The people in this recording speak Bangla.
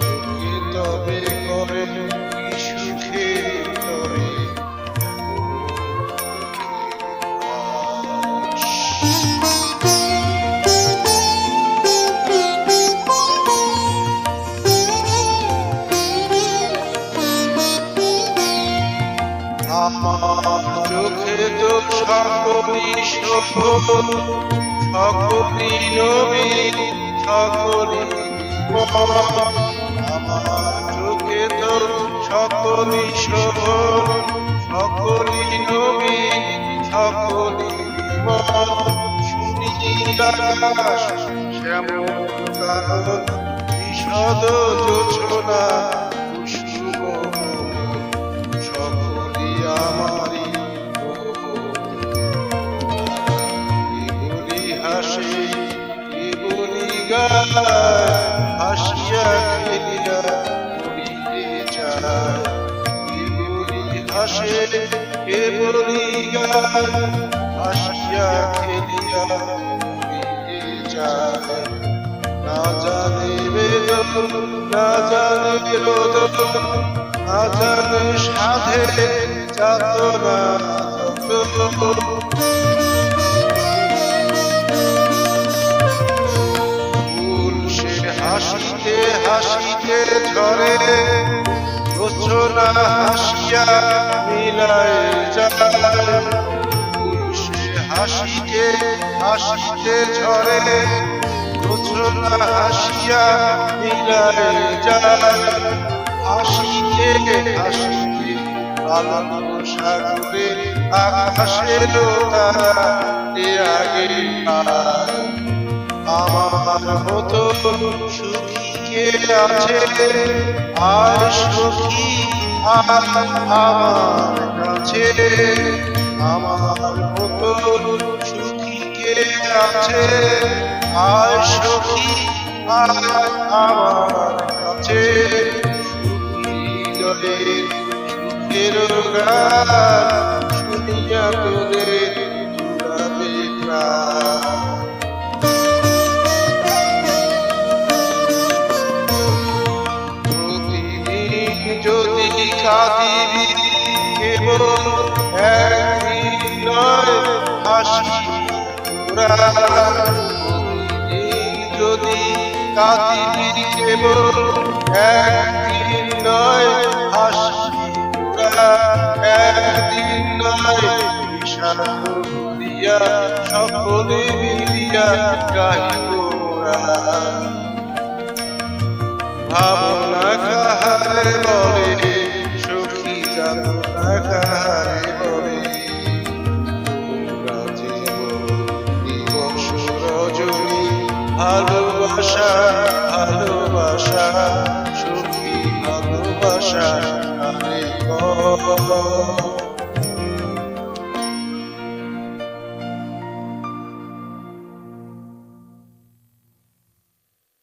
তোকে তবে করে কি সুখে তরে আমার চোখে তো সকলই সফল, সকলই নবীন, সকলই বিমল। আমার চোখে তো সকলই সফল, সকলই নবীন, সকলই বিমল। সুনীল আকাশ শ্যামল কানন বিশদ জোছনা কুসুম সকলই আমারই কেবলি হাসে কেবলি গায় হাসিয়া খেলিয়া করিতে চায় কেবলি হাসে কেবলি গায় হাসিয়া খেলিয়া করিতে চায় না জানে বেদন না জানে রোদন না জানে সাধে যাতনা ফুল সে হাসিতে হাসিতে ঝরে রচনা হাসিয়া মিলায় যায় ফুল সে হাসিতে হাসিতে ঝরে রচনা হাসিয়া মিলায় যায় হাসিতে হাসিতে আলো সাগরে আকাশের তারা আগে আমার মতো সুখী কে আছে আর সুখী আমার কাছে আমার মতো সুখী কে আছে আর সুখী আমার কাছে সুখের গান শুনিয়া তোদের জুড়াবে প্রাণ প্রতিদিন যদি কাঁদিবি কেবল একদিন নয় হাসি প্রতিদিন যদি কাঁদিবি কেবল একদিন নয় হাসি একদিন নয় বিষাদ দিয়া সকলে মিলিয়া গাহিব ভাবনা কাহারে বলে সখী যাতনা কাহারে বলে দিবস রজনী ভালোবাসা ভালোবাসা সখী ভালোবাসা